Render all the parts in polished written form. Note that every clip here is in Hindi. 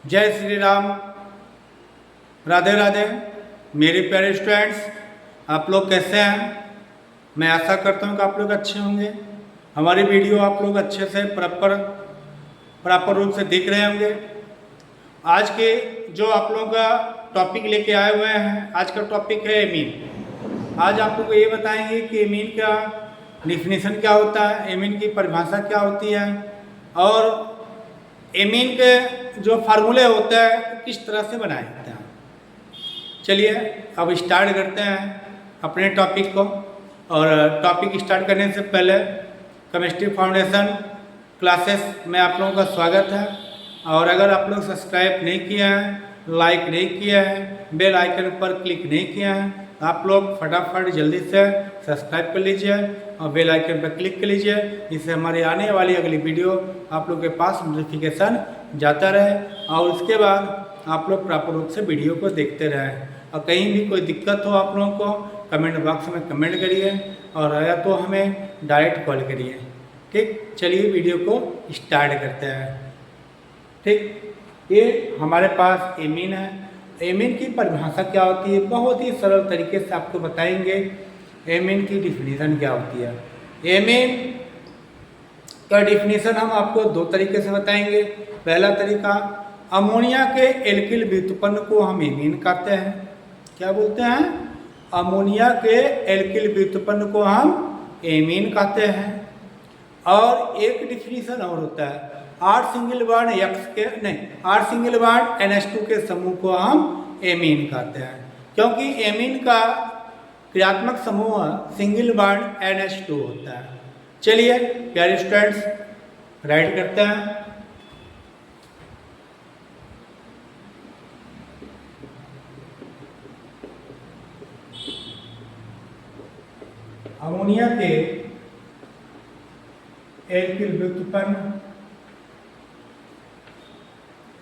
जय श्री राम, राधे राधे। मेरे प्यारे स्टूडेंट्स, आप लोग कैसे हैं? मैं आशा करता हूं कि आप लोग अच्छे होंगे। हमारी वीडियो आप लोग अच्छे से प्रॉपर रूप से देख रहे होंगे। आज के जो आप लोगों का टॉपिक लेके आए हुए हैं, आज का टॉपिक है एमीन। आज आप लोग को ये बताएंगे कि एमीन का डिफिनीशन क्या होता है, एमीन की परिभाषा क्या होती है और एमीन के जो फार्मूले होते हैं किस तरह से बनाए जाते हैं। चलिए अब स्टार्ट करते हैं अपने टॉपिक को। और टॉपिक स्टार्ट करने से पहले केमिस्ट्री फाउंडेशन क्लासेस में आप लोगों का स्वागत है। और अगर आप लोग सब्सक्राइब नहीं किए हैं, लाइक नहीं किया है, बेल आइकन पर क्लिक नहीं किया है, तो आप लोग फटाफट जल्दी से सब्सक्राइब कर लीजिए और बेल आइकन पर क्लिक कर लीजिए। इससे हमारी आने वाली अगली वीडियो आप लोग के पास नोटिफिकेशन जाता रहे और उसके बाद आप लोग प्रॉपर रूप से वीडियो को देखते रहें। और कहीं भी कोई दिक्कत हो आप लोगों को कमेंट बॉक्स में कमेंट करिए और आया तो हमें डायरेक्ट कॉल करिए। ठीक, चलिए वीडियो को स्टार्ट करते हैं। ठीक, ये हमारे पास एमीन है। एमीन की परिभाषा क्या होती है, बहुत ही सरल तरीके से आपको बताएंगे। एमीन की डिफिनीशन क्या होती है। एमीन का डिफिनीशन हम आपको दो तरीके से बताएंगे। पहला तरीका, अमोनिया के एल्किल व्युत्पन्न को हम एमीन कहते हैं। क्या बोलते हैं? अमोनिया के एल्किल व्युत्पन्न को हम एमीन कहते हैं। और एक डिफिनीशन और होता है, R single bond R single bond NH2 के समूह को हम एमीन कहते हैं, क्योंकि एमीन का क्रियात्मक समूह सिंगल बॉन्ड NH2 होता है। चलिए प्यारे स्टूडेंट्स, राइट करते हैं। अमोनिया के एल्किल व्युत्पन्न,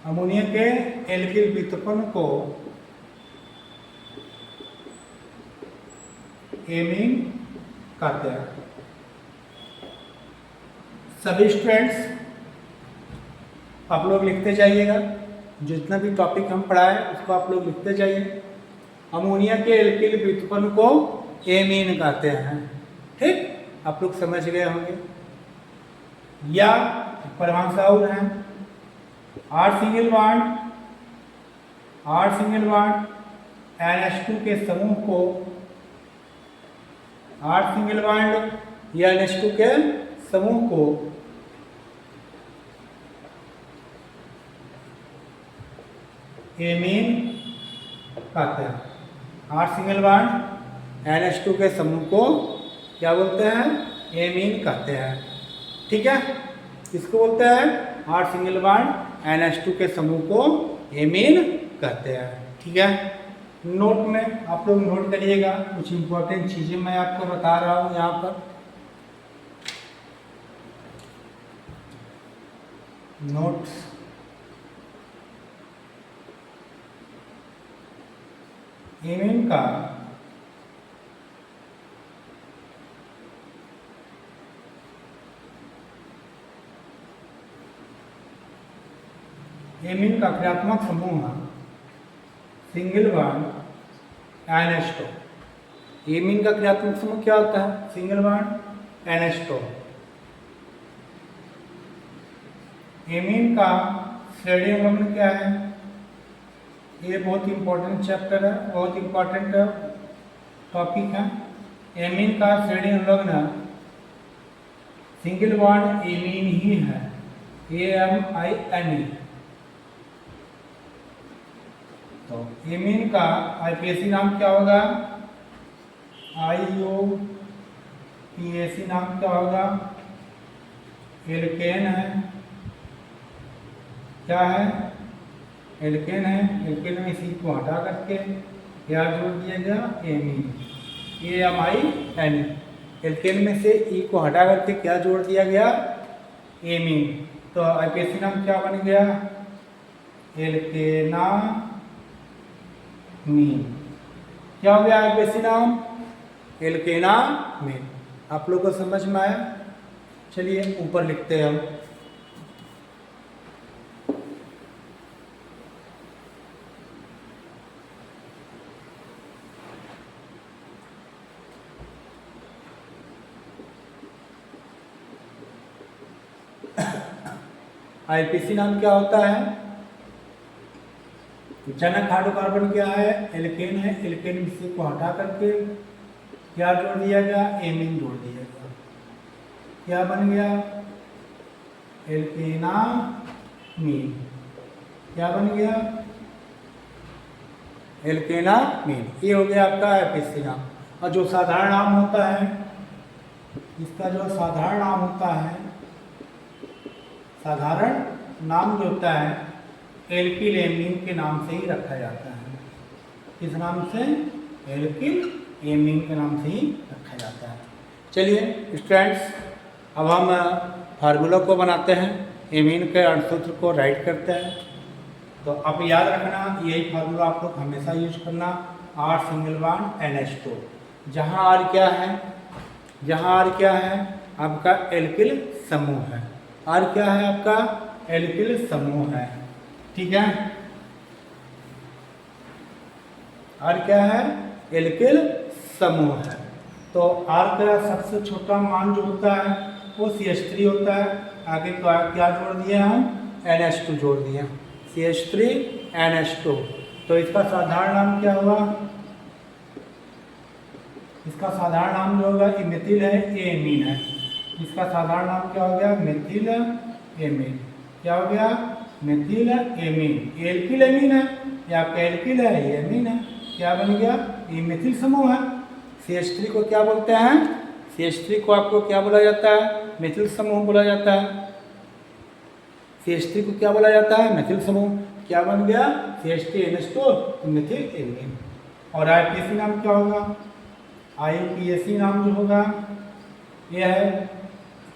अमोनिया के एल्किल व्युत्पन्न को एमीन कहते हैं। सभी स्टूडेंट्स आप लोग लिखते जाइएगा, जितना भी टॉपिक हम पढ़ाए उसको आप लोग लिखते जाइए। अमोनिया के एल्किल व्युत्पन्न को एमीन कहते हैं। ठीक, आप लोग समझ गए होंगे। या परिभाषा और है, R सिंगल बॉन्ड NH2 के समूह को, R सिंगल बॉन्ड या NH2 के समूह को एमीन कहते हैं। R सिंगल बॉन्ड NH2 के समूह को क्या बोलते हैं? एमीन कहते हैं। ठीक है, इसको बोलते हैं R सिंगल बॉन्ड NH2 के समूह को एमीन कहते हैं। ठीक है, नोट में आप लोग नोट करिएगा, कुछ इंपॉर्टेंट चीजें मैं आपको बता रहा हूं यहाँ पर। नोट्स, एमीन का क्रियात्मक समूह सिंगल बॉन्ड NH2। एमीन का क्रियात्मक समूह क्या होता है? Single bond NH2। एमीन का श्रेणी उल्लंघन क्या है? ये बहुत इंपॉर्टेंट चैप्टर है, बहुत इंपॉर्टेंट टॉपिक है। एमीन का श्रेणी उल्लंघन सिंगल बॉन्ड एमीन ही है, AMINE। तो एमीन का आईपीएसी नाम क्या होगा? IUPAC नाम क्या होगा? एल्केन है। क्या है? एल्केन है। एल्केन में सी को हटा करके क्या जोड़ दिया गया? Amine, AMINE। एल्केन में से ई को हटा करके क्या जोड़ दिया गया? एमीन। तो आईपीएसी नाम क्या बन गया? एल्केनामीन। क्या हो गया आईपीएसी नाम? एल्केनामीन। आप लोग को समझ में आया? चलिए ऊपर लिखते हैं हम। आईपीसी नाम क्या होता है? जनक हाइड्रोकार्बन क्या है? एल्केन है। एल्केन से को हटा करके क्या जोड़ दिया गया? एमीन जोड़ दिया गया। क्या बन गया? एल्केनामीन। क्या बन गया? एल्केनामीन। ये हो गया आपका आईपीसी नाम। और जो साधारण नाम होता है, इसका जो साधारण नाम होता है, साधारण नाम जो होता है एल्किल एमीन के नाम से ही रखा जाता है। किस नाम से? एल्किल एमीन के नाम से ही रखा जाता है। चलिए स्टूडेंट्स, अब हम फार्मूला को बनाते हैं, एमीन के अणुसूत्र को राइट करते हैं। तो आप याद रखना, यही फार्मूला आप लोग हमेशा यूज करना, R सिंगल बॉन्ड NH2। जहाँ R क्या है? जहाँ R क्या है? आपका एल्किल समूह है। R क्या है? आपका एल्किल समूह है। ठीक है, R क्या है? एल्किल समूह है। तो R का सबसे छोटा मान जो होता है वो CH3 होता है। आगे क्या जोड़ दिए हम? NH2 जोड़ दिए, CH3NH2। तो इसका साधारण नाम क्या हुआ? इसका साधारण नाम जो होगा ये मेथिल है, ये एमीन है। इसका साधारण नाम क्या हो गया? Methyl amine. क्या हो गया? Methyl amine. एल्किल एमीन है, ये आपका एल्किल है, ये एमीन है। क्या बन गया? ये मेथिल समूह है। CH3 को क्या बोलते हैं? CH3 को आपको क्या बोला जाता है? मेथिल समूह बोला जाता है। CH3 को क्या बोला जाता है? मेथिल समूह। क्या बन गया? CH3NH2 methyl amine. और आईपीसी नाम क्या होगा? आईपीएसी नाम जो होगा ये है,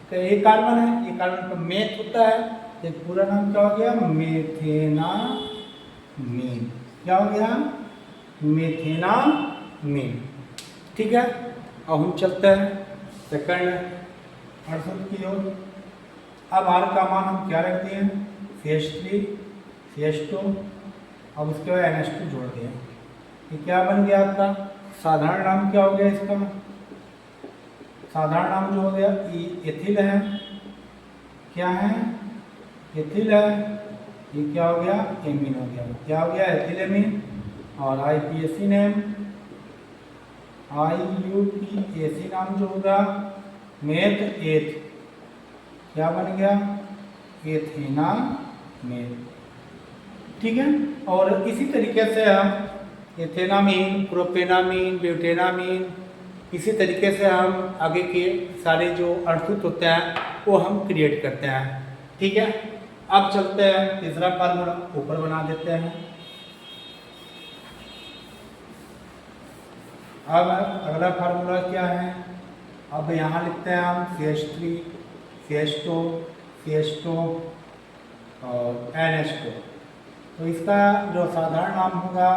तो ये कार्बन है, ये कार्बन पर मेथ होता है, तो पूरा नाम क्या हो गया? मेथेनामीन। क्या हो गया? मेथेनामीन। ठीक है, अब हम चलते हैं सेकंड अणुसूत्र की ओर। अब R का मान हम क्या रख दिए? CH3 CH2, अब उसके बाद NH2 जोड़ दिए। ये क्या बन गया आपका? साधारण नाम क्या हो गया इसका? साधारण नाम जो हो गया एथिल है। क्या है? एथिल है। ये क्या हो गया? एमीन हो गया। क्या हो गया? Ethyl amine. और आईपीएसी नेम, IUPAC नाम जो होगा मेथ एथ। क्या बन गया? एथेनामीन। ठीक है, और इसी तरीके से हम एथेनामीन, प्रोपेनामीन, ब्यूटेनामीन, इसी तरीके से हम आगे के सारे जो अणुसूत्र होते हैं वो हम क्रिएट करते हैं। ठीक है, अब चलते हैं तीसरा फार्मूला ऊपर बना देते हैं। अब अगला फार्मूला क्या है? अब यहाँ लिखते हैं हम CH3 CH2 CH2 और NH2। तो इसका जो साधारण नाम होगा,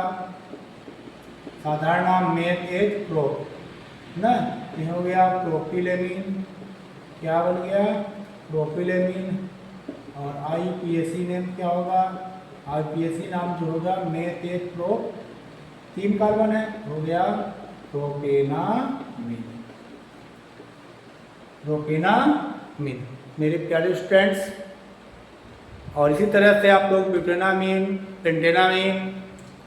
साधारण नाम मेथ एथ प्रो ना, ये हो गया प्रोपिलेमीन। क्या बन गया? प्रोपिलेमीन। और आईपीएसी नेम क्या होगा? आईपीएसी नाम जो होगा मेथ एथ प्रो, 3 कार्बन है, हो गया प्रोपेनामीन। प्रोपेनामीन मेरे प्यारे स्टूडेंट्स। और इसी तरह से आप लोग ब्यूटेनामीन, पेंटेनामीन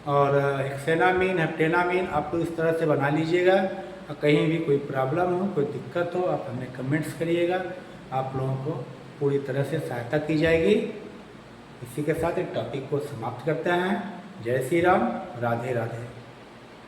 और हेक्सेनामीन, हेप्टेनामीन आप लोग इस तरह से बना लीजिएगा। और कहीं भी कोई प्रॉब्लम हो, कोई दिक्कत हो, आप हमें कमेंट्स करिएगा, आप लोगों को पूरी तरह से सहायता की जाएगी। इसी के साथ एक टॉपिक को समाप्त करते हैं। जय श्री राम, राधे राधे।